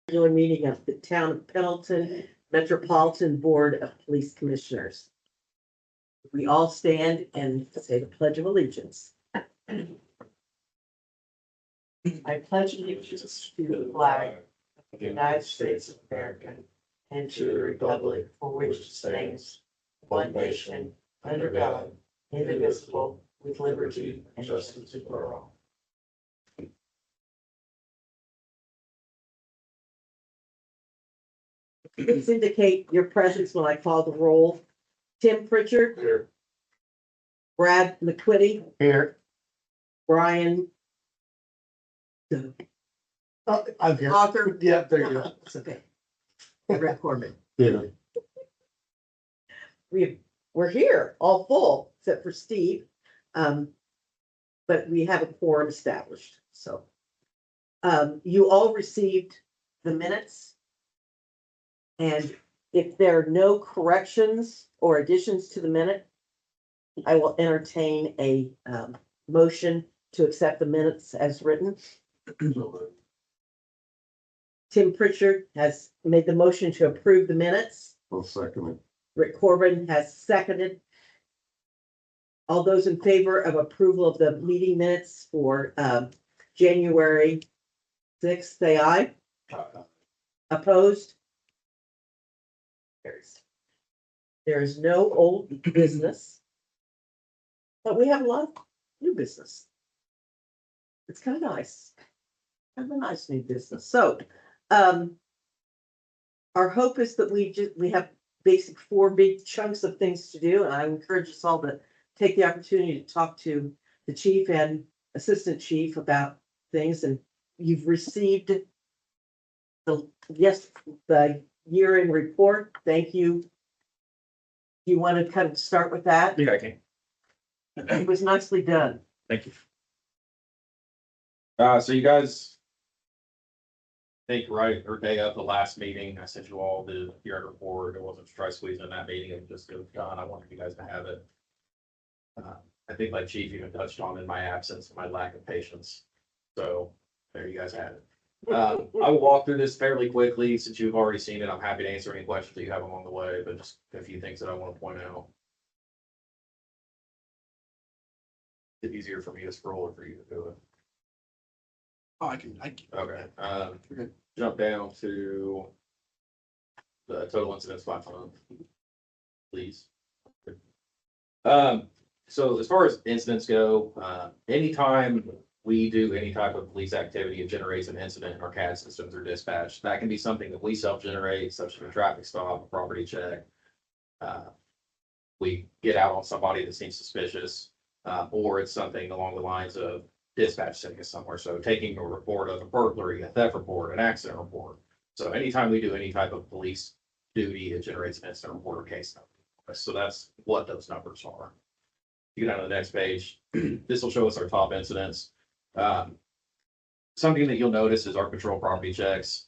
Regular meeting of the Town of Pendleton Metropolitan Board of Police Commissioners. We all stand and say the Pledge of Allegiance. I pledge allegiance to the flag of the United States of America and to the republic for which it stands, one nation, under God, indivisible, with liberty and justice for all. Please indicate your presence when I call the roll. Tim Pritchard. Here. Brad McQuitty. Here. Brian. I'm here. Author. Yeah, there you go. It's okay. Rick Corbin. Yeah. We're here, all full, except for Steve. But we have a quorum established, so. You all received the minutes. And if there are no corrections or additions to the minute, I will entertain a motion to accept the minutes as written. Tim Pritchard has made the motion to approve the minutes. I'll second it. Rick Corbin has seconded. All those in favor of approval of the meeting minutes for January 6th, say aye. Opposed? There is no old business, but we have a lot of new business. It's kind of nice. Kind of a nice new business. So, our hope is that we have basic 4 big chunks of things to do, and I encourage us all to take the opportunity to talk to the chief and assistant chief about things. And you've received the year-end report. Thank you. You want to kind of start with that? Yeah, I can. It was nicely done. Thank you. So you guys, I think right or day of the last meeting, I sent you all the year-end report. It wasn't to try squeezing in that meeting. It was just done. I wanted you guys to have it. I think like Chief even touched on in my absence, my lack of patience. So there you guys have it. I will walk through this fairly quickly since you've already seen it. I'm happy to answer any questions that you have along the way, but just a few things that I want to point out. It's easier for me to scroll or for you to do it. Oh, I can. Okay. Jump down to the total incidents by month, please. So as far as incidents go, anytime we do any type of police activity, it generates an incident in our CAD systems or dispatch. That can be something that we self-generate, such as a traffic stop, a property check. We get out on somebody that seems suspicious, or it's something along the lines of dispatch sending us somewhere. So taking a report of a burglary, a theft report, an accident report. So anytime we do any type of police duty, it generates an incident report or case number. So that's what those numbers are. You get on to the next page. This will show us our top incidents. Something that you'll notice is our patrol property checks.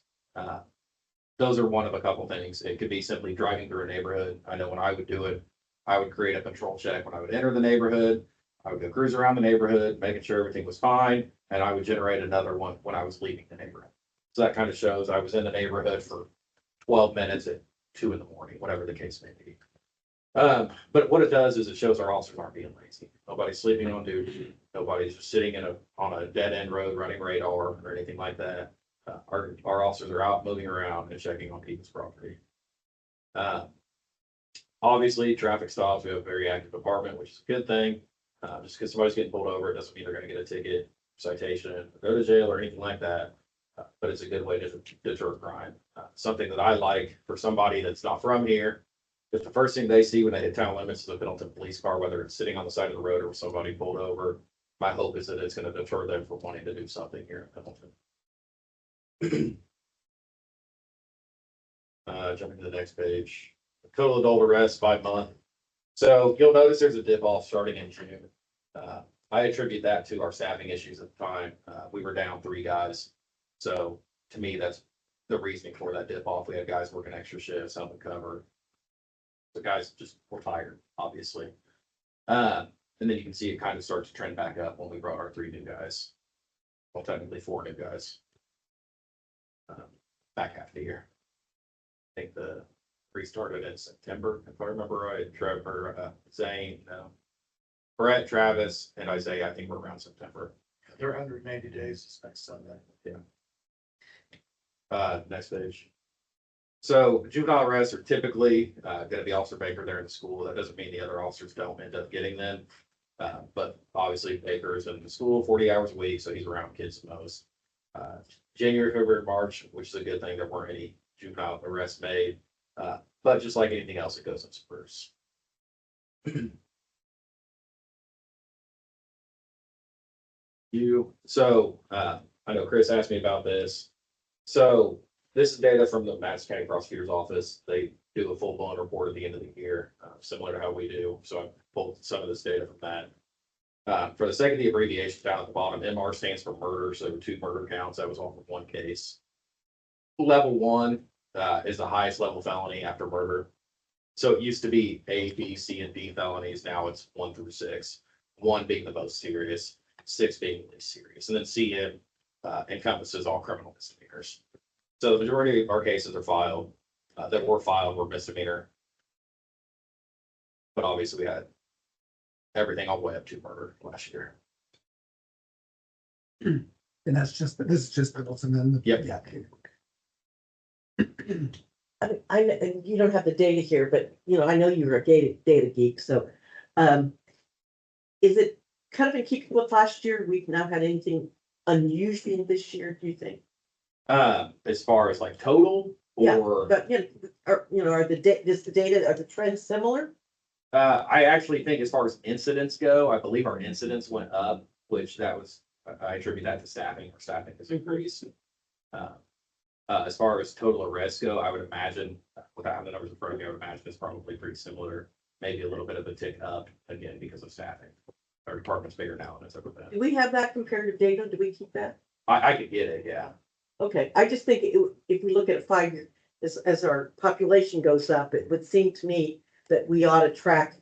Those are one of a couple things. It could be simply driving through a neighborhood. I know when I would do it, I would create a patrol check when I would enter the neighborhood. I would go cruise around the neighborhood, making sure everything was fine, and I would generate another one when I was leaving the neighborhood. So that kind of shows I was in the neighborhood for 12 minutes at 2 in the morning, whatever the case may be. But what it does is it shows our officers aren't being lazy. Nobody's sleeping on duty. Nobody's just sitting on a dead end road running radar or anything like that. Our officers are out moving around and checking on people's property. Obviously, traffic stops. We have a very active department, which is a good thing. Just because somebody's getting pulled over, it doesn't mean they're going to get a ticket, citation, or go to jail or anything like that. But it's a good way to deter crime. Something that I like for somebody that's not from here. If the first thing they see when they hit town limits is a Pendleton police car, whether it's sitting on the side of the road or somebody pulled over, my hope is that it's going to deter them from wanting to do something here in Pendleton. Jumping to the next page. Total adult arrests by month. So you'll notice there's a dip off starting in June. I attribute that to our staffing issues at the time. We were down 3 guys. So to me, that's the reasoning for that dip off. We had guys working extra shifts, helping cover. The guys just were tired, obviously. And then you can see it kind of start to trend back up when we brought our 3 new guys. Well, technically 4 new guys. back half of the year. I think the restarted in September, if I remember right. Trevor, Zane, Brett, Travis, and Isaiah, I think we're around September. They're 180 days this next Sunday. Next page. So juvenile arrests are typically gonna be Officer Baker there in the school. That doesn't mean the other officers don't end up getting them. But obviously Baker is in the school 40 hours a week, so he's around kids the most. January, February, March, which is a good thing, there weren't any juvenile arrests made. But just like anything else, it goes in spurts. I know Chris asked me about this. So this is data from the Madison County Prosecutor's Office. They do a full-blown report at the end of the year, similar to how we do. So I pulled some of this data from that. For the sake of the abbreviation down at the bottom, MR stands for murder. So 2 murder counts. That was off of 1 case. Level 1 is the highest level felony after murder. So it used to be A, B, C, and D felonies. Now it's 1 through 6. 1 being the most serious, 6 being the least serious, and then CM encompasses all criminal misdemeanors. So the majority of our cases are filed that were filed were misdemeanor, but obviously we had everything all the way up to murder last year. And this is just Middleton and. Yep. Yeah. And you don't have the data here, but I know you're a data geek, so is it kind of in keeping with last year? We've not had anything unusual this year, do you think? As far as like total Yeah, or but are the data, are the trends similar? I actually think as far as incidents go, I believe our incidents went up, which I attribute that to staffing. Our staffing has increased. As far as total arrests go, I would imagine, without having the numbers in front of me, I would imagine it's probably pretty similar. Maybe a little bit of a tick up, again, because of staffing. Our department's bigger now than it's ever been. Do we have that comparative data? Do we keep that? I could get it, yeah. Okay, I just think if we look at a 5-year, as our population goes up, it would seem to me that we ought to track,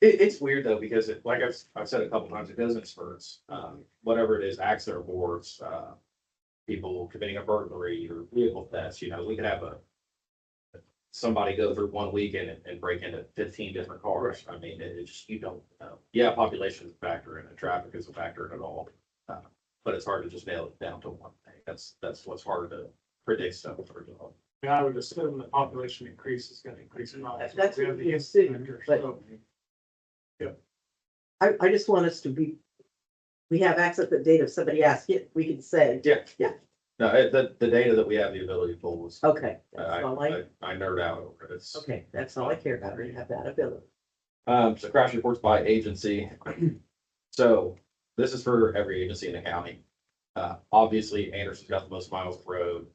It's weird though, because like I've said a couple times, it goes in spurts. Whatever it is, accident reports, people committing a burglary or vehicle thefts, we could have somebody go through one weekend and break into 15 different cars. I mean, it just, you don't know. Yeah, population is a factor in it, traffic is a factor in it all. But it's hard to just nail it down to one thing. That's what's hard to predict stuff. Yeah, I would assume the population increase is gonna increase. That's what we assume, but- I just want us to we have access to data. If somebody asks it, we can say, Yeah. No, the data that we have the ability to pull is, okay, that's all I nerd out over it. It's, okay, that's all I care about. We have that ability. so crash reports by agency. So this is for every agency in the county. Obviously Anderson's got the most miles of road,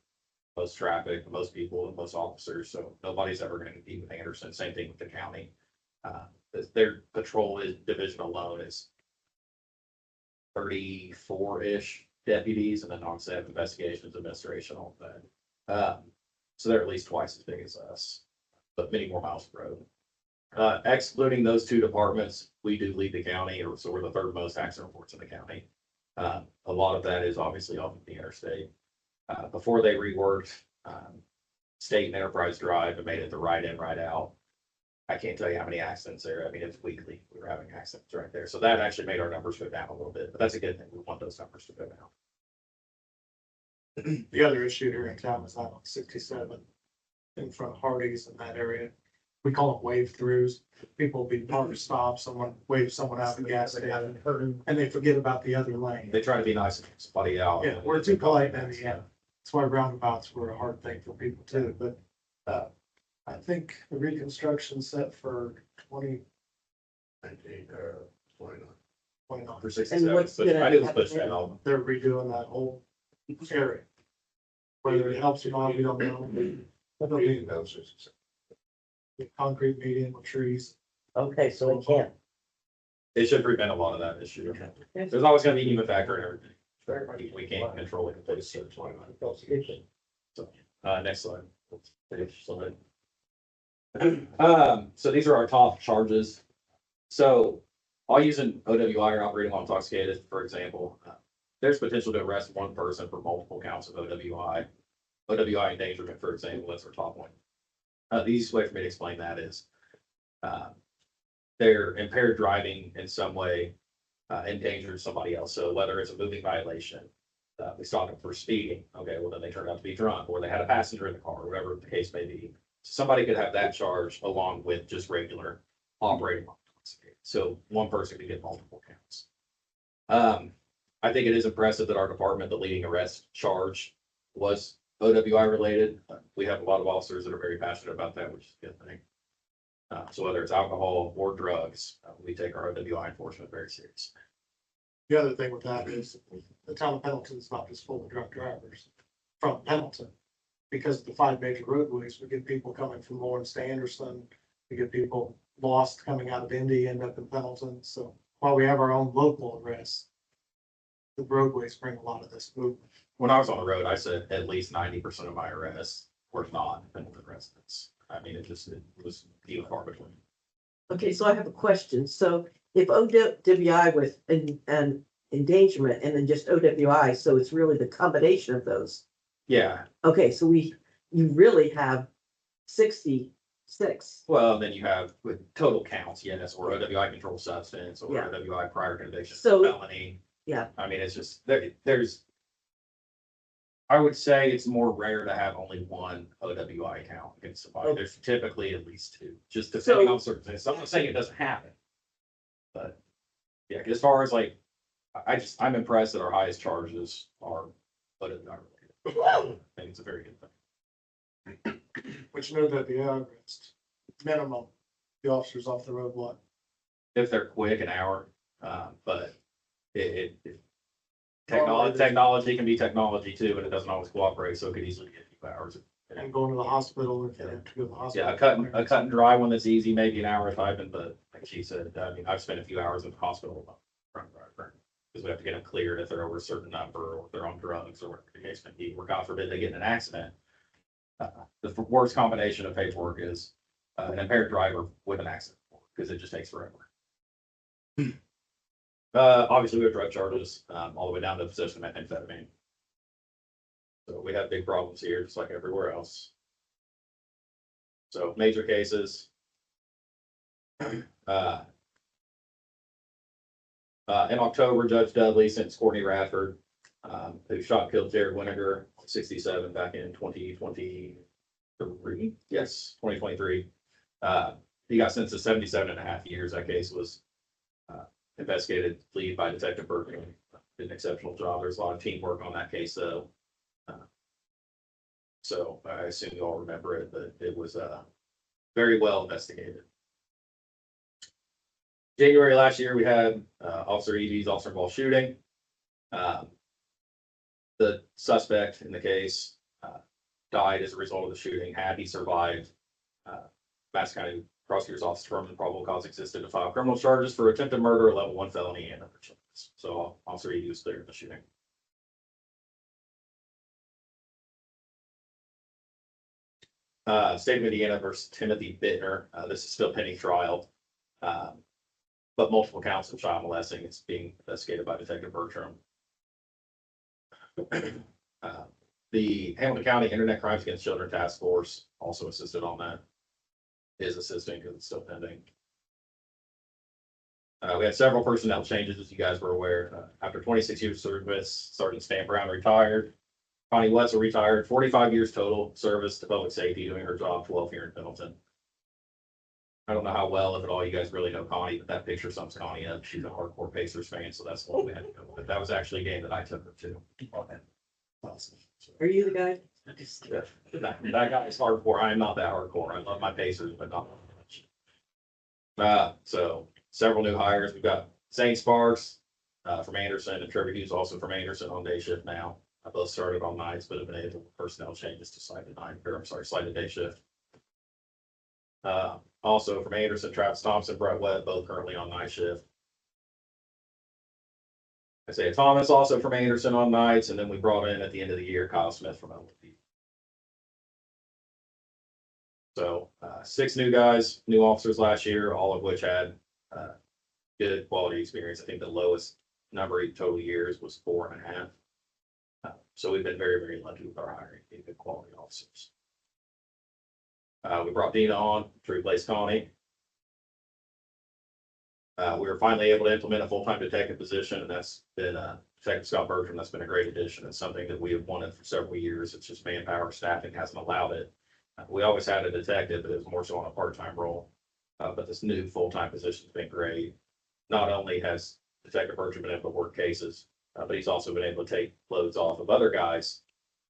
most traffic, the most people, the most officers. So nobody's ever going to compete with Anderson. Same thing with the county. Their patrol division alone is 34-ish deputies, and then obviously have investigations, administration, all of that. So they're at least twice as big as us, but many more miles of road. Excluding those 2 departments, we do lead the county, so we're the 3rd most accident reports in the county. A lot of that is obviously off of the interstate. Before they reworked State and Enterprise Drive and made it the right in, right out, I can't tell you how many accidents there. I mean, it's weekly. We were having accidents right there. So that actually made our numbers go down a little bit, but that's a good thing. We want those numbers to go down. The other issue here in town is out on 67 in front of Hardee's in that area. We call them wave throughs. People will be parked to stop, someone waves someone out of the gas station, and they forget about the other lane. They try to be nice and somebody out. Yeah, we're too polite in the end. That's why roundabouts were a hard thing for people too, but I think the reconstruction's set for 2019 or 29. For 67, what's but gonna I did was happen push there? that out. They're redoing that whole area. Whether it helps or not, we don't know. It'll be concrete median with trees. Okay, so we can't. It should prevent a lot of that issue. There's always gonna be a human factor in everything. We can't control it. So, next slide. So these are our top charges. So I'll use an OWI or operating while intoxicated, for example. There's potential to arrest one person for multiple counts of OWI. OWI endangerment, for example, that's our top one. The easiest way for me to explain that is, they're impaired driving in some way, endangers somebody else. So whether it's a moving violation, we stop them for speeding. Okay, well then they turned out to be drunk, or they had a passenger in the car, or whatever the case may be. Somebody could have that charge along with just regular operating. So one person could get multiple counts. I think it is impressive that our department, the leading arrest charge was OWI related. We have a lot of officers that are very passionate about that, which is a good thing. So whether it's alcohol or drugs, we take our OWI enforcement very serious. The other thing with that is the town of Pendleton is not just full of drunk drivers from Pendleton. Because of the 5 major roadways, we get people coming from Lawrence to Anderson, we get people lost coming out of Indy, end up in Pendleton. So while we have our own local arrests, the roadways bring a lot of this movement. When I was on the road, I said at least 90% of my arrests were not Pendleton residents. I mean, it was few and far between. Okay, so I have a question. So if OWI with an endangerment and then just OWI, so it's really the combination of those. Yeah, Okay, so you really have 66. well, then you have with total counts, yes, or OWI controlled substance, or Yeah. OWI prior conviction, So- felony. Yeah. I mean, it's just, there's, I would say it's more rare to have only one OWI count against somebody. Okay. There's typically at least 2, just depending on circumstances. I'm not saying it doesn't happen. But, yeah, as far as like, I'm impressed that our highest charges are OWI related. I think it's a very good thing. Which know that the arrest minimum, the officers off the road, what? If they're quick, an hour, but technology can be technology too, and it doesn't always cooperate, so it could easily get a few hours. And going to the hospital if they have to go to the hospital. Yeah, a cut and dry one that's easy, maybe an hour if I've been, but like she said, I mean, I've spent a few hours in the hospital. Because we have to get them cleared if they're over a certain number, or if they're on drugs, or whatever the case may be, or God forbid they get in an accident. The worst combination of paperwork is an impaired driver with an accident, because it just takes forever. Obviously, we have drug charges, all the way down to possession of methamphetamine. So we have big problems here, just like everywhere else. So major cases. In October, Judge Dudley sentenced Courtney Radford, who shot and killed Jared Winiger, 67, back in 2023. Yes, 2023. He got sentenced to 77.5 years. That case was investigated, lead by Detective Berkeley. Did an exceptional job. There's a lot of teamwork on that case, though. So I assume you all remember it, but it was very well investigated. January last year, we had Officer Eby's officer-involved shooting. The suspect in the case died as a result of the shooting. Had he survived, Madison County Prosecutor's Office determined probable cause existed to file criminal charges for attempted murder, level 1 felony, and other charges. So Officer Eby was cleared in the shooting. State of Indiana versus Timothy Bittner. This is still pending trial. But multiple counts of child molesting. It's being investigated by Detective Bertram. The Hamilton County Internet Crimes Against Children Task Force also assisted on that. Is assisting because it's still pending. We had several personnel changes, as you guys were aware. After 26 years of service, Sergeant Stan Brown retired. Connie Wetzel retired. 45 years total service to public safety, doing her job 12 here in Pendleton. I don't know how well, if at all, you guys really know Connie, but that picture sums Connie up. She's a hardcore Pacers fan, so that's what we had to go with. That was actually a game that I took her to. Awesome. Are you the guy? That guy is hardcore. I am not that hardcore. I love my Pacers, but not much. So several new hires. We've got Zane Sparks from Anderson, and Trevor Hughes also from Anderson on day shift now. I both started on nights, but have been able to personnel changes to slightly day shift. Also from Anderson, Travis Thompson, Brett Webb, both currently on night shift. Isaiah Thomas also from Anderson on nights, and then we brought in at the end of the year Kyle Smith from LP. So 6 new guys, new officers last year, all of which had good quality experience. I think the lowest number in total years was 4.5. So we've been very, very lucky with our hiring, being good quality officers. We brought Dina on to replace Connie. We were finally able to implement a full-time detective position, and that's been, Detective Scott Bertram, that's been a great addition. It's something that we have wanted for several years. It's just manpower, staffing hasn't allowed it. We always had a detective, but it was more so on a part-time role. But this new full-time position's been great. Not only has Detective Bertram been able to work cases, but he's also been able to take loads off of other guys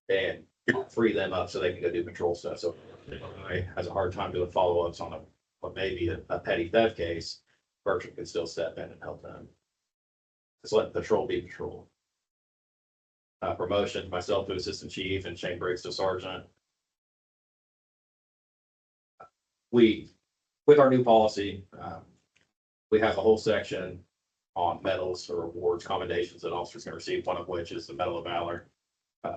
and free them up so they can go do patrol stuff. So if a guy has a hard time doing follow-ups on what may be a petty theft case, Bertram can still step in and help them. Just let patrol be patrol. Promotion, myself to assistant chief and Shane Briggs to sergeant. With our new policy, we have a whole section on medals or awards, commendations that officers can receive, one of which is the Medal of Valor.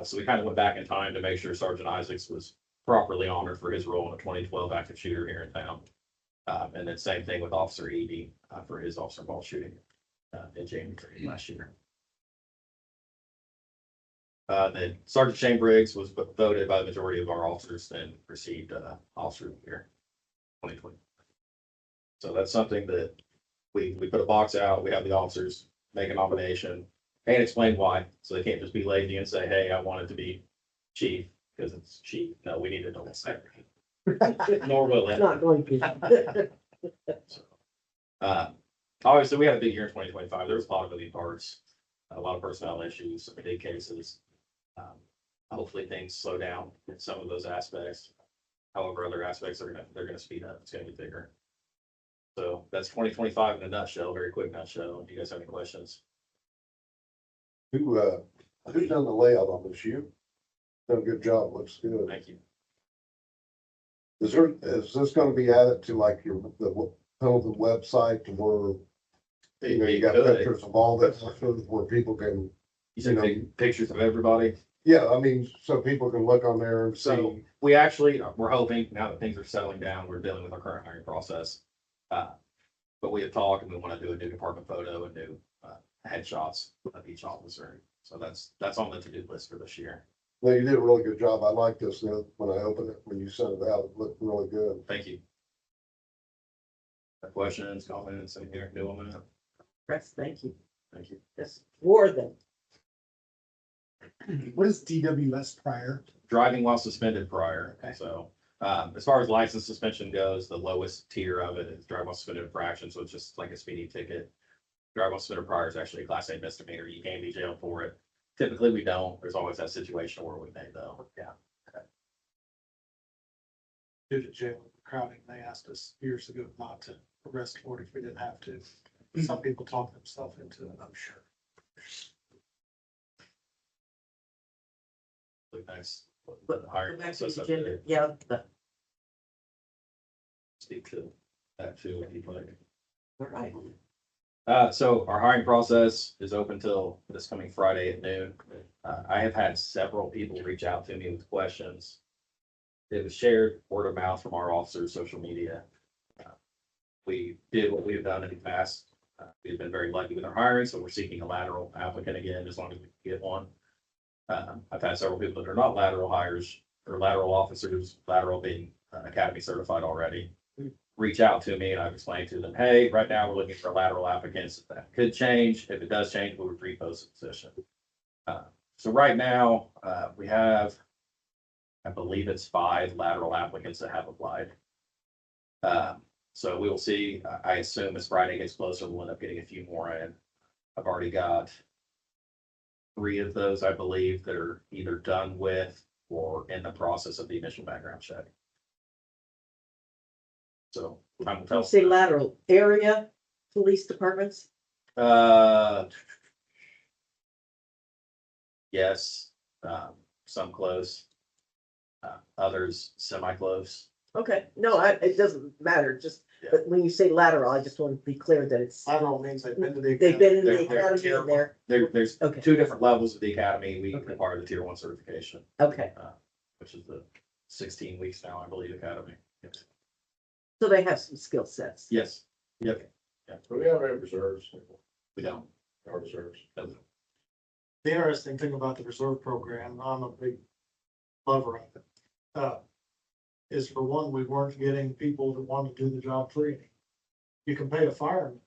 So we kind of went back in time to make sure Sergeant Isaacs was properly honored for his role in a 2012 active shooter here in town. And then same thing with Officer Edie for his officer involved shooting in January last year. Then Sergeant Shane Briggs was voted by the majority of our officers and received Officer of the Year 2020. So that's something that we put a box out. We have the officers make a nomination and explain why. So they can't just be lazy and say, hey, I want it to be chief because it's chief. No, we need to know that. Nor will it. Not going to. Obviously, we had a big year in 2025. There was a lot of moving parts, a lot of personnel issues, some big cases. Hopefully things slow down in some of those aspects. However, other aspects they're gonna speed up. It's gonna be bigger. So that's 2025 in a nutshell, very quick nutshell. Do you guys have any questions? Who's done the layout on this? You done a good job. Looks good. Thank you. Is this gonna be added to like the Pendleton website to where, you got pictures of all this, where people can, You said big pictures of everybody. yeah, I mean, so people can look on there and So see. we actually, we're hoping now that things are settling down, we're dealing with our current hiring process. But we have talked and we want to do a new department photo and new headshots of each officer. So that's on the to-do list for this year. No, you did a really good job. I like this when I opened it, when you sent it out, it looked really good. Thank you. Questions, comments, anything I can do on that? Press, thank you. Thank you. Yes, more than. What is DWS prior? Driving while suspended prior. Okay. So, as far as license suspension goes, the lowest tier of it is driving while suspended infraction. So it's just like a speeding ticket. Driving while suspended prior is actually a class A misdemeanor. You can be jailed for it. Typically, we don't. There's always that situation where we may though. Yeah. Due to jail crowding, they asked us years ago not to arrest for it if we didn't have to. Some people talk themselves into it, I'm sure. Really nice. But Hiring go back to process the up agenda. there. Yeah, Speak to that too, if you'd like. all right. So our hiring process is open till this coming Friday at noon. I have had several people reach out to me with questions. It was shared word of mouth from our officers, social media. We did what we have done in the past. We've been very lucky with our hiring, so we're seeking a lateral applicant again, as long as we can get one. I've had several people that are not lateral hires or lateral officers, lateral being academy certified already, reach out to me and I've explained to them, hey, right now we're looking for lateral applicants. That could change. If it does change, we would repost the position. So right now, we have, I believe it's 5 lateral applicants that have applied. So we will see. I assume as Friday gets closer, we'll end up getting a few more in. I've already got 3 of those, I believe, that are either done with or in the process of the initial background check. So time will You tell. say lateral area, police departments? Yes, some close, others semi-close. Okay, no, it doesn't matter, just, Yeah. but when you say lateral, I just want to be clear that it's, Lateral means they've been to the. they've been in the They're academy and they're, There's Okay. 2 different levels of the academy. We Okay. require the tier 1 certification, okay, which is the 16 weeks now, I believe, academy. Yes. so they have some skill sets. Yes. Yep. Do we have any reserves? We don't. Our reserves. The interesting thing about the reserve program, and I'm a big lover of it, is for one, we weren't getting people that want to do the job free. You can pay a fireman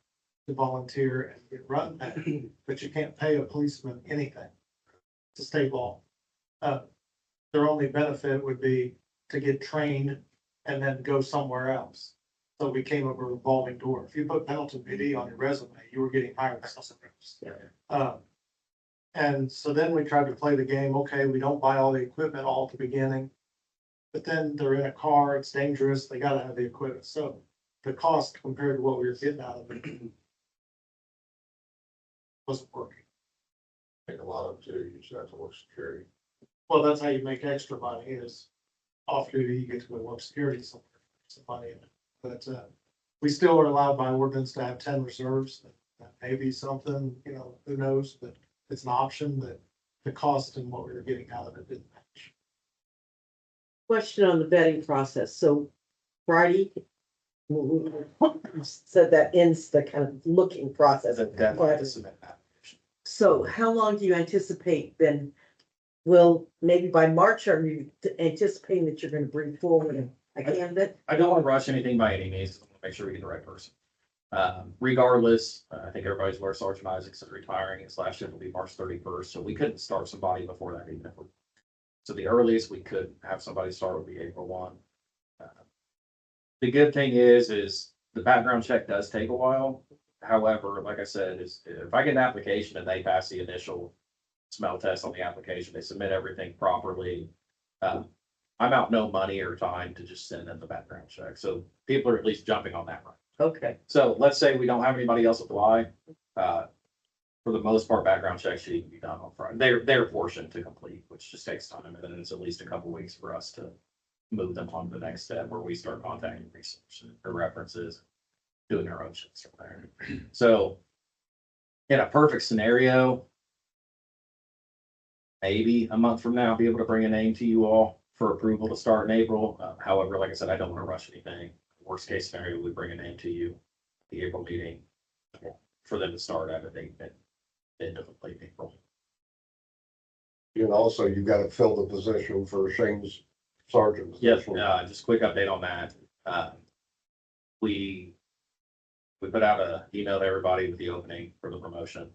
to volunteer and get run pay, but you can't pay a policeman anything. It's a state law. Their only benefit would be to get trained and then go somewhere else. So we came up with a revolving door. If you put Pendleton PD on your resume, you were getting hired somewhere else. And so then we tried to play the game, okay, we don't buy all the equipment all at the beginning. But then they're in a car, it's dangerous, they gotta have the equipment, so the cost compared to what we were getting out of it wasn't working. Take a lot of it too, you just have to work security. Well, that's how you make extra money is off duty, you get to go work security somewhere, some money in it. But, we still are allowed by ordinance to have 10 reserves, that may be something, you know, who knows, but it's an option that the cost and what we were getting out of it didn't match. Question on the vetting process. So Friday, said that ends the kind of looking process. As a deadline to submit an application. So how long do you anticipate then? Will maybe by March, are you anticipating that you're gonna bring forward a candidate? I don't want to rush anything by any means. I want to make sure we get the right person. Regardless, I think everybody's aware Sergeant Isaacs is retiring. His last shift will be March 31st, so we couldn't start somebody before that even if we. So the earliest we could have somebody start would be April 1. The good thing is the background check does take a while. However, like I said, is if I get an application and they pass the initial smell test on the application, they submit everything properly. I'm out no money or time to just send in the background check. So people are at least jumping on that right. Okay, So let's say we don't have anybody else apply. For the most part, background checks should even be done on Friday. Their portion to complete, which just takes time. And then it's at least a couple weeks for us to move them on to the next step where we start contacting resources or references, doing our own shit from there. So in a perfect scenario, maybe a month from now, I'll be able to bring a name to you all for approval to start in April. However, like I said, I don't want to rush anything. Worst case scenario, we bring a name to you, the April meeting, for them to start at a date at end of late April. And also you gotta fill the position for Shane's sergeant Yes, position. just quick update on that. We put out a email to everybody with the opening for the promotion.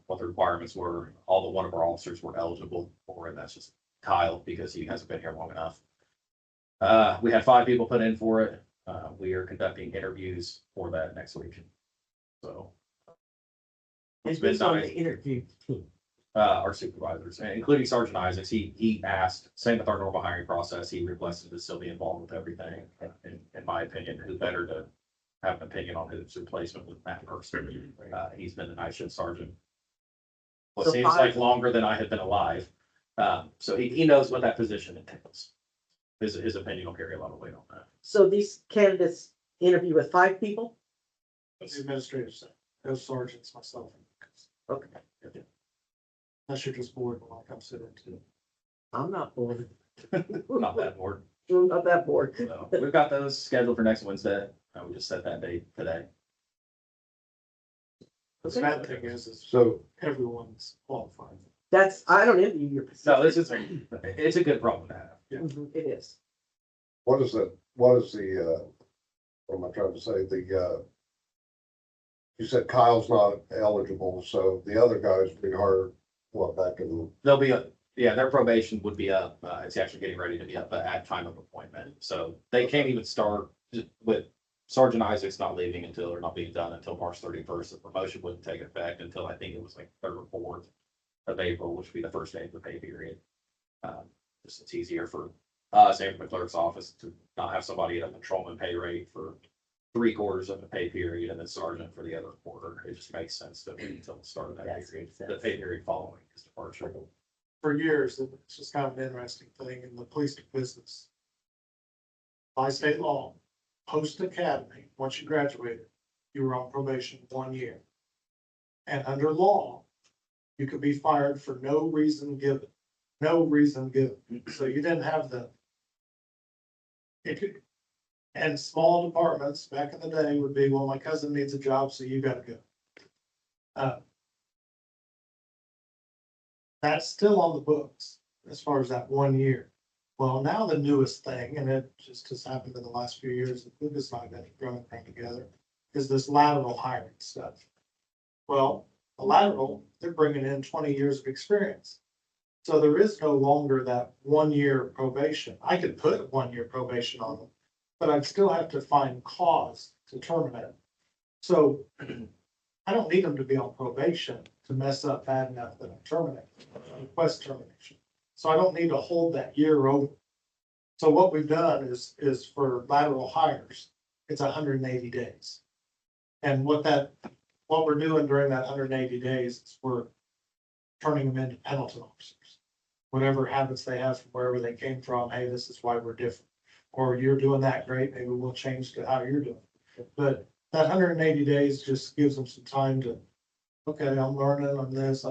What the requirements were, one of our officers were eligible for it. That's just Kyle because he hasn't been here long enough. We had 5 people put in for it. We are conducting interviews for that next week. So. and It's been who's on nice. the interview team? Our supervisors, including Sergeant Isaacs, he asked, same with our normal hiring process, he requested to still be involved with everything. In my opinion, who better to have an opinion on his replacement with that person? He's been the night shift sergeant. Well, So seems like longer than I have been alive. So he knows what that position entails. His opinion will carry a lot of weight on that. So these candidates interview with 5 people? That's the administrative side, those sergeants, myself. Okay, Unless you're just bored, like I'm sitting too. I'm not bored. Not that bored. I'm not that bored. So we've got those scheduled for next Wednesday. We just set that date today. The bad thing is So everyone's qualified. That's, I don't envy your position. No, it's a good problem to have. Mhm, it is. what is the, what am I trying to say, you said Kyle's not eligible, so the other guys be hired, back in, They'll be, their probation would be up. It's actually getting ready to be up at time of appointment. So they can't even start with Sergeant Isaacs not leaving or not being done until March 31st. The promotion wouldn't take effect until I think it was like 3rd or 4th of April, which would be the first day of the pay period. Just it's easier for us and for the clerk's office to not have somebody at a patrolman pay rate for 3/4 of the pay period and then sergeant for the other quarter. It just makes sense to wait until the start of that Yes, period, makes the sense. pay period following his departure. For years, it's just kind of an interesting thing in the police business. By state law, post academy, once you graduated, you were on probation 1 year. And under law, you could be fired for no reason given, So you didn't have and small departments back in the day would be, well, my cousin needs a job, so you gotta go. That's still on the books as far as that 1 year. Well, now the newest thing, and it just has happened in the last few years, that Lucas and I have been growing together, is this lateral hiring stuff. Well, a lateral, they're bringing in 20 years of experience. So there is no longer that 1 year probation. I could put 1 year probation on them, but I'd still have to find cause to terminate them. So I don't need them to be on probation to mess up bad enough that I terminate, request termination. So I don't need to hold that year over. So what we've done is for lateral hires, it's 180 days. And what we're doing during that 180 days is we're turning them into Pendleton officers. Whatever habits they have from wherever they came from, hey, this is why we're different. Or you're doing that great, maybe we'll change to how you're doing. But that 180 days just gives them some time to, okay, I'm learning on this,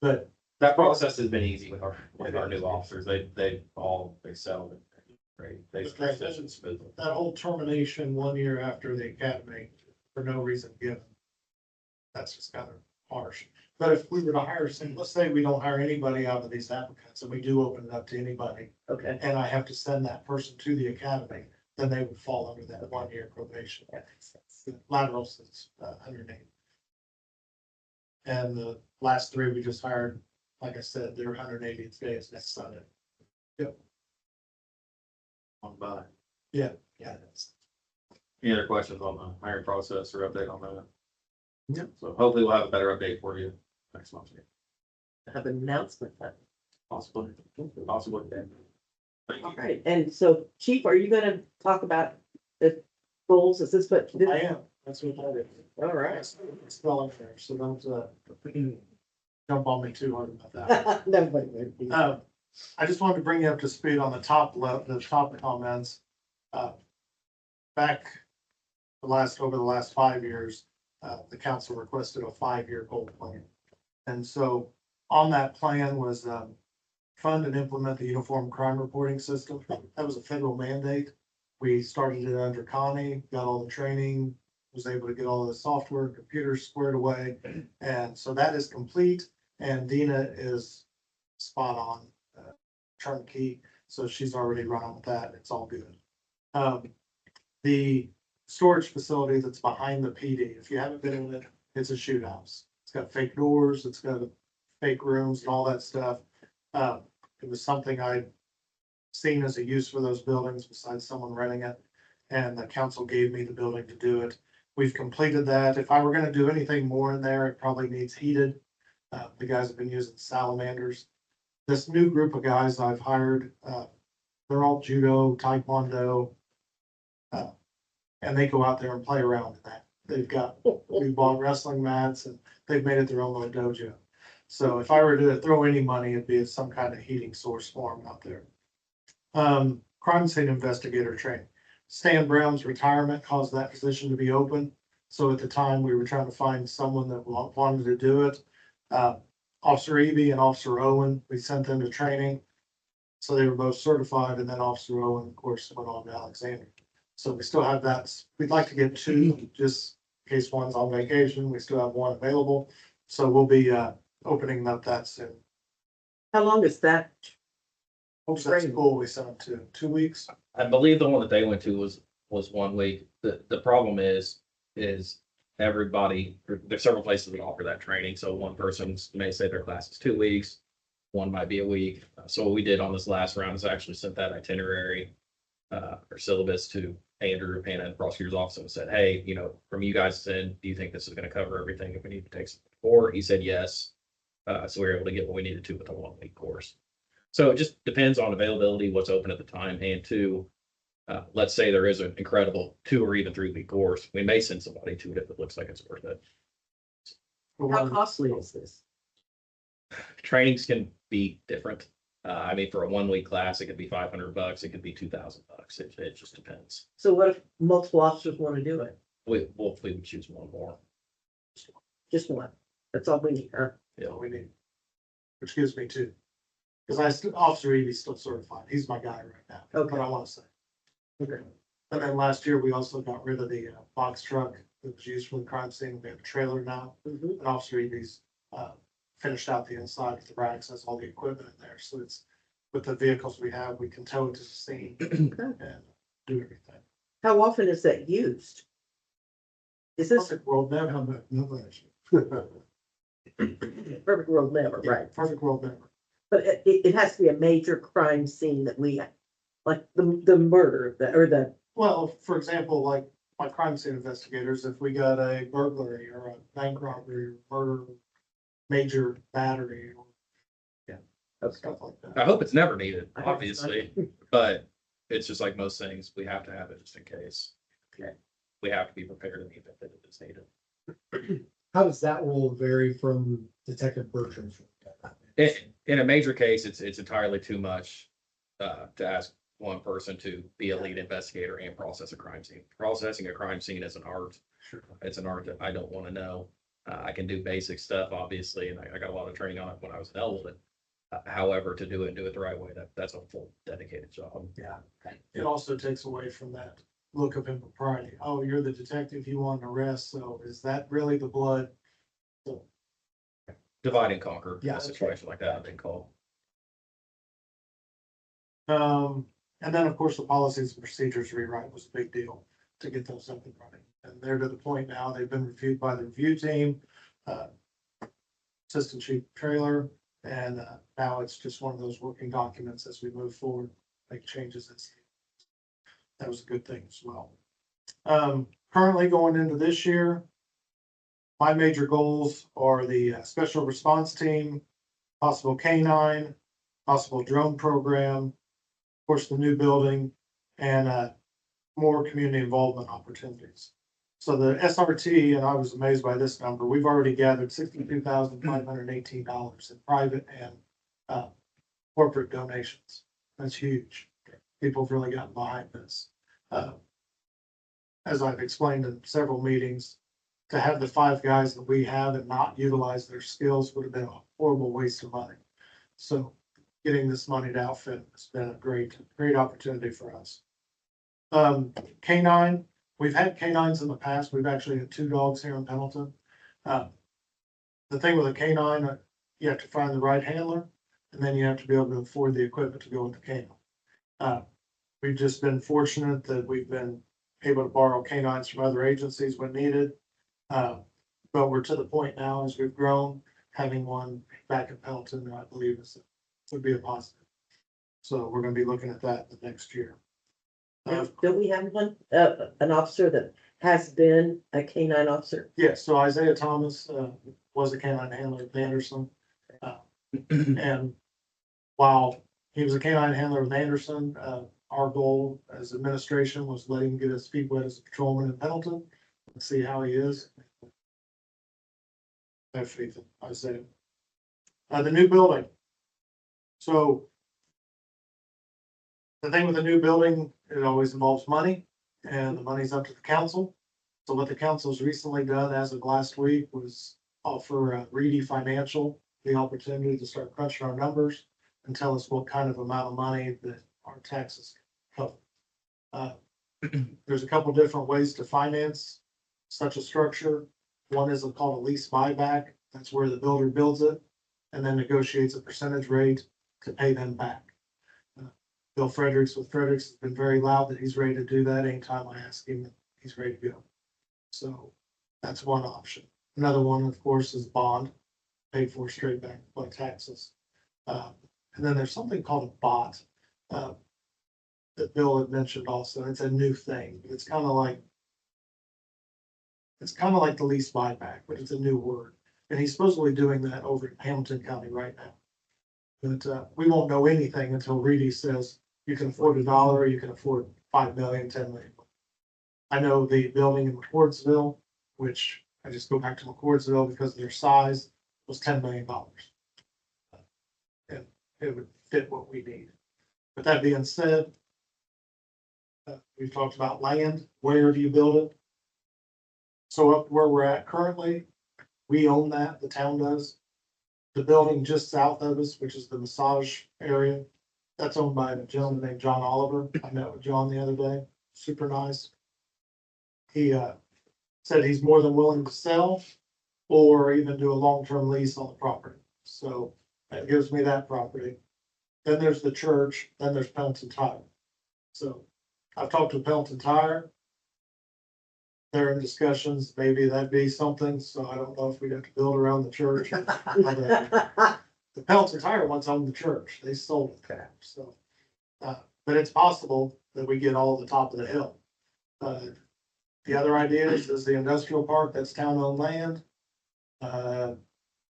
but That process has been easy with our new officers. They all excelled. Great. They transitioned smoothly. that whole termination 1 year after the academy for no reason given. That's just kind of harsh. But if we were to hire some, let's say we don't hire anybody out of these applicants and we do open it up to anybody, Okay. and I have to send that person to the academy, then they would fall under that 1 year probation. That makes sense. The laterals is 180. And the last three we just hired, like I said, their 180th day is next Sunday. On by. Yeah, that's. Any other questions on the hiring process or update on that? Yep. So hopefully we'll have a better update for you next month. Have an announcement then. Possibly. Possibly. Thank All you. right, and so Chief, are you gonna talk about the goals? Is this what? I am, that's what that is. All right. It's spelling there, so don't, jump on me too hard about that. Nobody would be. I just wanted to bring you up to speed on the top comments. Back over the last 5 years, the council requested a 5 year goal plan. And so on that plan was, fund and implement the uniform crime reporting system. That was a federal mandate. We started it under Connie, got all the training, was able to get all the software and computers squared away. And so that is complete, and Dina is spot on, turnkey, so she's already running with that. It's all good. The storage facility that's behind the PD, if you haven't been in it, it's a shoot house. It's got fake doors, it's got fake rooms and all that stuff. It was something I'd seen as a use for those buildings besides someone renting it, and the council gave me the building to do it. We've completed that. If I were gonna do anything more in there, it probably needs heated. The guys have been using salamanders. This new group of guys I've hired, they're all judo, taekwondo. And they go out there and play around in that. We bought wrestling mats and they've made it their own little dojo. So if I were to throw any money, it'd be some kind of heating source for them out there. Crime scene investigator training. Stan Brown's retirement caused that position to be open. So at the time, we were trying to find someone that wanted to do it. Officer Evie and Officer Owen, we sent them to training. So they were both certified, and then Officer Owen, of course, went on to Alexander. So we still have that. We'd like to get two, just in case one's on vacation. We still have one available. So we'll be opening up that soon. How long is that? What's that school we sent them to? 2 weeks? I believe the one that they went to was 1 week. The problem is everybody, there's several places that offer that training. So one person may say their class is 2 weeks, one might be a week. So what we did on this last round is actually sent that itinerary or syllabus to Andrew Hanna and the prosecutor's office and said, hey, from you guys in, do you think this is going to cover everything if we need to take some more? He said yes. So we were able to get what we needed to with a 1 week course. So it just depends on availability, what's open at the time, and two, let's say there is an incredible 2 or even 3 week course. We may send somebody to it if it looks like it's worth it. How costly is this? Trainings can be different. For a 1 week class, it could be $500. It could be $2,000. It just depends. So what if multiple officers want to do it? We would choose one more. Just one. That's all we need, huh? Yeah, we need. Which gives me two. Because Officer Evie's still certified. He's my guy right now. Okay. But I want to say. Okay. And then last year, we also got rid of the box truck that was used for the crime scene. We have a trailer now. Mhm. And Officer Evie's finished out the inside of the racks, has all the equipment in there, so it's, with the vehicles we have, we can tow it to the scene and do everything. How often is that used? Is this Perfect world never, perfect world never, right? perfect world never. But it has to be a major crime scene that we, like the murder, or the, Well, for example, like my crime scene investigators, if we got a burglary or a bank robbery, or murder, major battery, or stuff like I that. hope it's never needed, I hope it's obviously, but it's just like most things, we have to have it just in case. Okay. We have to be prepared in the event that it is needed. How does that role vary from Detective Bertram's? In a major case, it's entirely too much to ask one person to be a lead investigator and process a crime scene. Processing a crime scene is an art. It's an art that I don't want to know. I can do basic stuff, obviously, and I got a lot of training on it when I was in Eldon. However, to do it the right way, that's a full dedicated job. Yeah. It also takes away from that look of impropriety. Oh, you're the detective, you want an arrest, so is that really the blood? So, Divide and conquer, Yeah, a situation like that, I've been called. and then, of course, the policies and procedures rewrite was a big deal to get those up and running. And they're to the point now, they've been reviewed by the review team, Assistant Chief Trailer, and now it's just one of those working documents as we move forward, make changes. That was a good thing as well. Currently going into this year, my major goals are the special response team, possible K9, possible drone program, of course, the new building, and more community involvement opportunities. So the SRT, and I was amazed by this number, we've already gathered $62,518 in private and corporate donations. That's huge. People have really gotten behind this. As I've explained in several meetings, to have the 5 guys that we have and not utilize their skills would have been a horrible waste of money. So getting this money to outfit has been a great opportunity for us. K9, we've had K9s in the past. We've actually had 2 dogs here in Pendleton. The thing with a K9, you have to find the right handler, and then you have to be able to afford the equipment to go with the K9. We've just been fortunate that we've been able to borrow K9s from other agencies when needed. But we're to the point now, as we've grown, having one back in Pendleton, I believe would be a positive. So we're gonna be looking at that the next year. don't we have one, an officer that has been a K9 officer? Yes, so Isaiah Thomas was a canine handler at Anderson. And while he was a canine handler with Anderson, our goal as administration was let him get his feet wet as a patrolman in Pendleton and see how he is. I have faith in Isaiah. The new building. So the thing with the new building, it always involves money, and the money's up to the council. So what the council's recently done as of last week was offer Reedy Financial the opportunity to start crunching our numbers and tell us what kind of amount of money that our taxes cover. There's a couple different ways to finance such a structure. One is called a lease buyback. That's where the builder builds it and then negotiates a percentage rate to pay them back. Bill Fredericks with Fredericks has been very loud that he's ready to do that anytime I ask him, he's ready to go. So that's one option. Another one, of course, is bond, paid for straight back by taxes. And then there's something called a bot that Bill had mentioned also. It's a new thing. It's kind of like the lease buyback, but it's a new word. And he's supposedly doing that over in Hamilton County right now. But we won't know anything until Reedy says you can afford $1 or you can afford 5 million, 10 million. I know the building in McCordsville, which I just go back to McCordsville because of their size, was $10 million. And it would fit what we need. With that being said, we've talked about land. Where do you build it? So up where we're at currently, we own that, the town does. The building just south of us, which is the massage area, that's owned by a gentleman named John Oliver. I met with John the other day, super nice. He said he's more than willing to sell or even do a long-term lease on the property. So that gives me that property. Then there's the church, then there's Pelton Tire. So I've talked to Pelton Tire. They're in discussions, maybe that'd be something, so I don't know if we'd have to build around the church. The Pelton Tire one's on the church, they sold it, so. But it's possible that we get all the top of the hill. The other idea is the industrial park, that's town-owned land.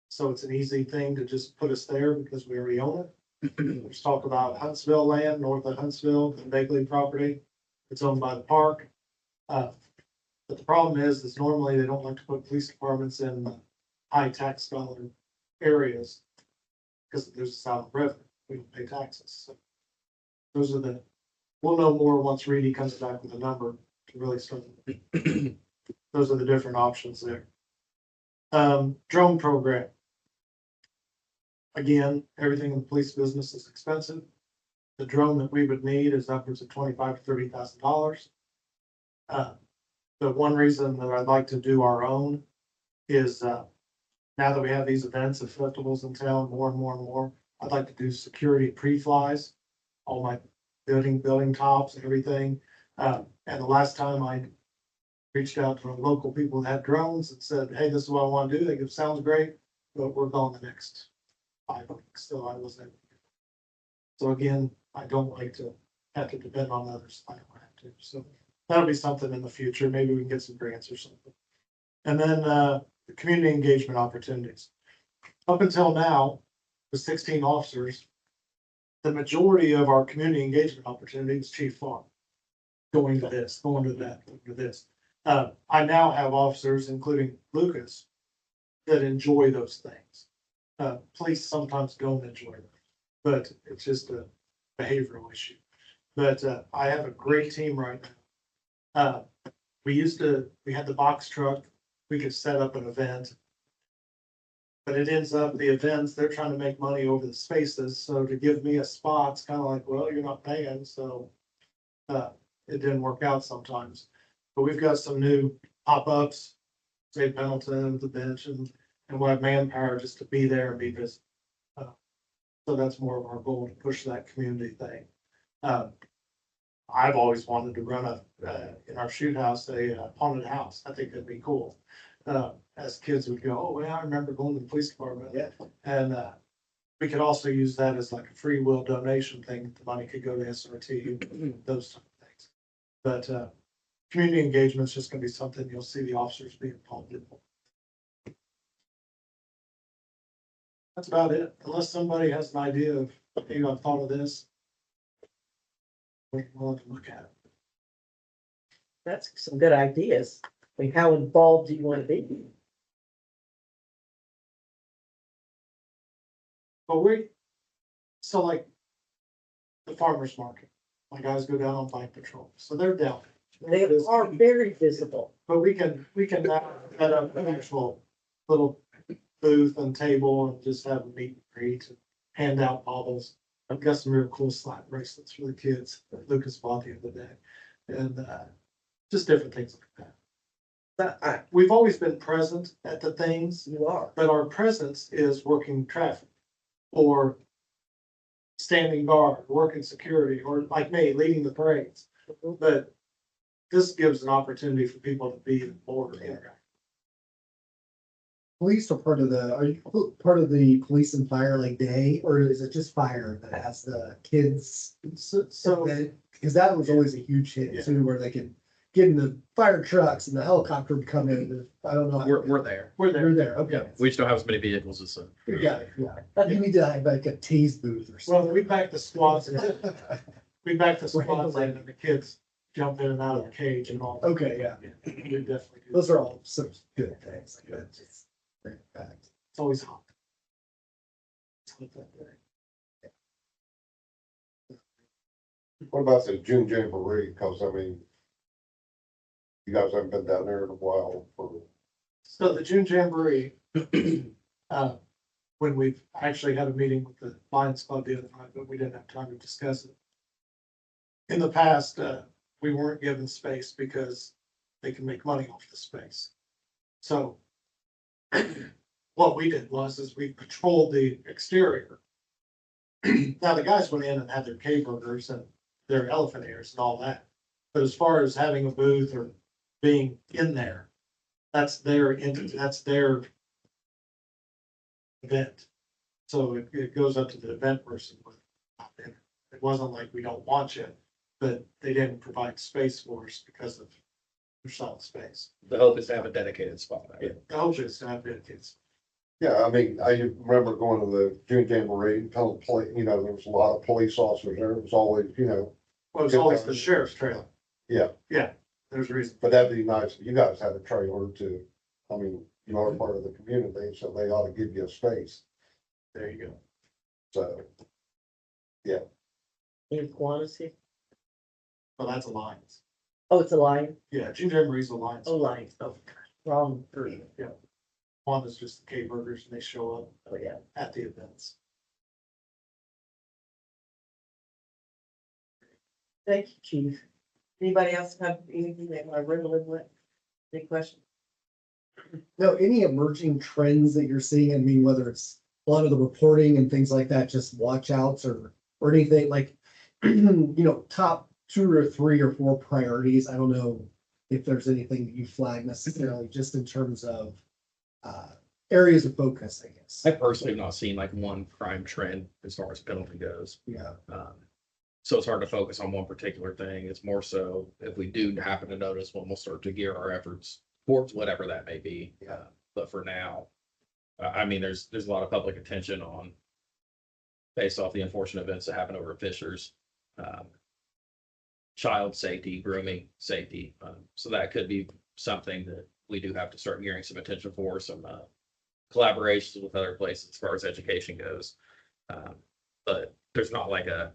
So it's an easy thing to just put us there because we already own it. There's talk about Huntsville land, north of Huntsville, the Bagley property. It's owned by the park. But the problem is normally they don't like to put police departments in high tax dollar areas because there's a silent revenue. We don't pay taxes. So those are we'll know more once Reedy comes back with a number to really start. Those are the different options there. Drone program. Again, everything in the police business is expensive. The drone that we would need is upwards of $25,000 to $30,000. The one reason that I'd like to do our own is, now that we have these events and festivals in town more and more and more, I'd like to do security pre-flies, all my building tops and everything. And the last time I reached out to local people that had drones and said, hey, this is what I want to do. They go, sounds great, but we're gone the next 5 weeks. So I wasn't. So again, I don't like to have to depend on others. I don't have to. So that'll be something in the future. Maybe we can get some grants or something. And then the community engagement opportunities. Up until now, with 16 officers, the majority of our community engagement opportunities, chief farm, going to this, going to that, going to this. I now have officers, including Lucas, that enjoy those things. Police sometimes don't enjoy them, but it's just a behavioral issue. But I have a great team right now. We had the box truck, we could set up an event. But it ends up, the events, they're trying to make money over the spaces, so to give me a spot, it's kind of like, well, you're not paying, so. It didn't work out sometimes, but we've got some new pop-ups, say Pendleton with the bench, and we'll have manpower just to be there and be busy. So that's more of our goal, to push that community thing. I've always wanted to run in our shoot house, a haunted house. I think that'd be cool. As kids would go, oh, yeah, I remember going to the police department. Yeah. And we could also use that as like a free will donation thing. The money could go to SRT, those type of things. But community engagement is just gonna be something you'll see the officers be involved in. That's about it, unless somebody has an idea of, hey, I've thought of this. We're willing to look at it. That's some good ideas. I mean, how involved do you want to be? But so like the farmer's market, my guys go down on bike patrol, so they're down. They are very visible. But we can now set up an actual little booth and table and just have a meet and greet and hand out baubles. I've got some real cool slap bracelets for the kids that Lucas bought the other day. And just different things like that. We've always been present at the things, You are. but our presence is working traffic or standing guard, working security, or like me, leading the parades. But this gives an opportunity for people to be more interactive. Police are are you part of the police and fire like day, or is it just fire that has the kids? So Because that was always a huge hit Yeah. too, where they could get in the fire trucks and the helicopter would come in. I don't know. We're there. we're They're there. there, okay. We just don't have as many vehicles as Yeah, yeah. You need to have like a tease booth or Well, something. we back the squads, and the kids jump in and out of the cage and all. Okay, yeah. We definitely do. Those are all some good things. Like that. Just bring it back. It's always hot. It's hot that day. What about the June Jamboree? Cause I mean, you guys haven't been down there in a while for. So the June Jamboree, when we've actually had a meeting with the Lions Club the other night, but we didn't have time to discuss it. In the past, we weren't given space because they can make money off the space. So what we did is we patrolled the exterior. Now, the guys went in and had their K burgers and their elephant ears and all that. But as far as having a booth or being in there, that's their entity, that's their event. So it goes up to the event person. It wasn't like we don't want you, but they didn't provide space for us because of their solid space. The hope is to have a dedicated spot. The hope is to have kids. Yeah, I mean, I remember going to the June Jamboree, and telling you know, there was a lot of police officers there. It was always, you know, Well, it was always the sheriff's trailer. Yeah. Yeah, there's a reason. but that'd be nice. You guys had a trailer too. I mean, you are part of the community, so they ought to give you a space. There you go. So, In Quantico. Well, that's Alliance. Oh, it's a lion? Yeah, June Jamboree's Alliance. Oh, lion. Oh, wrong group. One is just the K burgers and they show up Oh, yeah. at the events. Thank you, chief. Anybody else have anything they want to riddle in with? Any questions? No, any emerging trends that you're seeing? I mean, whether it's a lot of the reporting and things like that, just watch outs or anything like, you know, top 2 or 3 or 4 priorities. I don't know if there's anything that you flag necessarily, just in terms of areas of focus, I guess. I personally have not seen like one crime trend as far as penalty goes. Yeah. So it's hard to focus on one particular thing. It's more so if we do happen to notice one, we'll start to gear our efforts towards whatever that may be. But for now, I mean, there's a lot of public attention on based off the unfortunate events that happened over at Fisher's. Child safety, grooming safety. So that could be something that we do have to start gearing some attention for, some collaborations with other places as far as education goes. But there's not like a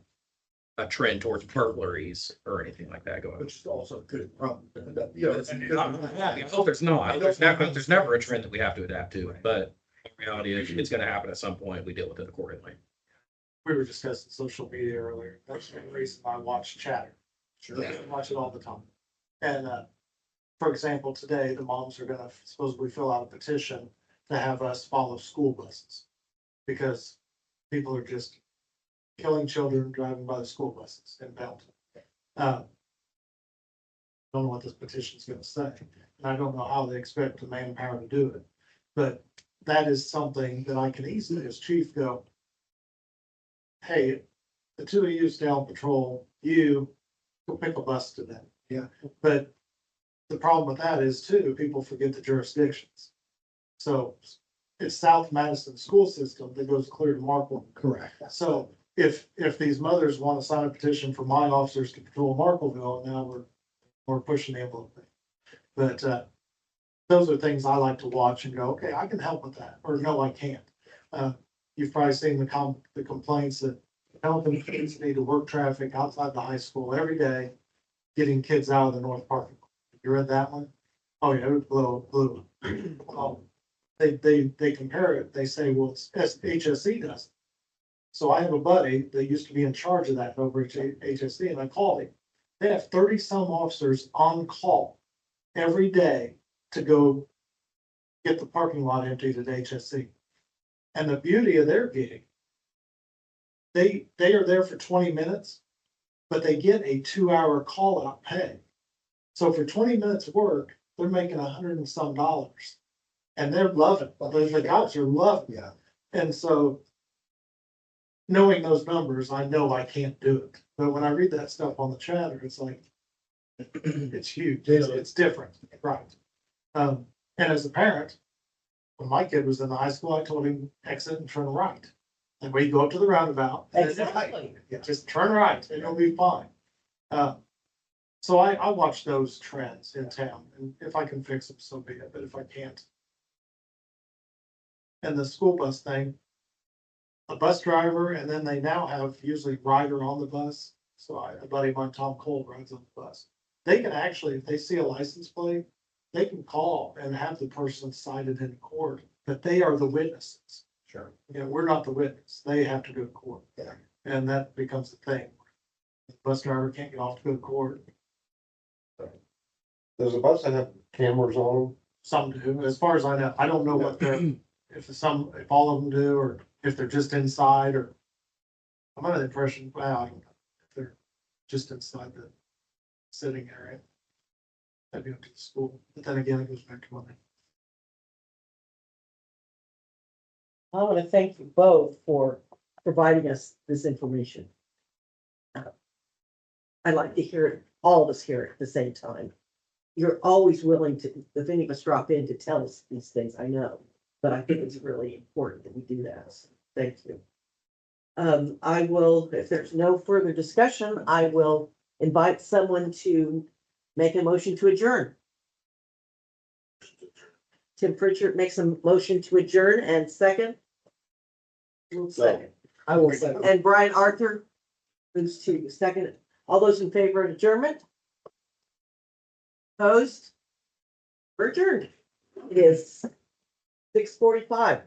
trend towards burglaries or anything like that going. Which is also a good problem. You know, it's a good- I hope there's not. There's never a trend that we have to adapt to, but the reality is it's gonna happen at some point. We deal with it accordingly. We were discussing social media earlier. That's the reason I watch Chatter. Sure. I watch it all the time. And, for example, today, the moms are gonna supposedly fill out a petition to have us follow school buses. Because people are just killing children driving by the school buses in Belton. Don't know what this petition's gonna say, and I don't know how they expect the manpower to do it. But that is something that I can easily, as chief, go, hey, the 2 of you stay on patrol, you go pick a bus to them. Yeah. But the problem with that is too, people forget the jurisdictions. So it's South Madison school system that goes clear to Markle. Correct. So if these mothers want to sign a petition for my officers to patrol Markleville, now we're pushing the envelope. But, those are things I like to watch and go, okay, I can help with that, or no, I can't. You've probably seen the complaints that helping kids need to work traffic outside the high school every day, getting kids out of the North Park. You read that one? Oh, yeah, it was blue. Well, they compare it. They say, well, it's HSE does. So I have a buddy that used to be in charge of that over at HSE, and I called him. They have 30-some officers on call every day to go get the parking lot emptied at HSE. And the beauty of their gig, they are there for 20 minutes, but they get a 2-hour call out pay. So for 20 minutes of work, they're making $100 and some. And they're loving it. The guys are loving it. Yeah. And so knowing those numbers, I know I can't do it. But when I read that stuff on the chatter, it's like, it's huge. It's different, right? And as a parent, when my kid was in high school, I told him exit and turn right. And we go up to the roundabout. Exactly. Just turn right and it'll be fine. So I watch those trends in town, and if I can fix them, so be it, but if I can't. And the school bus thing, a bus driver, and then they now have usually rider on the bus. So a buddy of mine, Tom Cole, rides on the bus. They can actually, if they see a license plate, they can call and have the person cited in court, but they are the witnesses. Sure. You know, we're not the witness. They have to go to court. Yeah. And that becomes the thing. The bus driver can't get off to go to court. does the bus have cameras on Some do, as far as I know. I don't know what their if all of them do, or if they're just inside, or I'm under the impression, well, I don't know, if they're just inside the sitting area. That'd be up to the school, but then again, it goes back to money. I want to thank you both for providing us this information. I'd like to hear it, all of us hear it at the same time. You're always willing to, if any of us drop in, to tell us these things, I know, but I think it's really important that we do that. So thank you. I will, if there's no further discussion, I will invite someone to make a motion to adjourn. Tim Pritchard makes a motion to adjourn and second. Second. I will say. And Brian Arthur moves to second. All those in favor of adjournment? Opposed? We're adjourned. It is 6:45.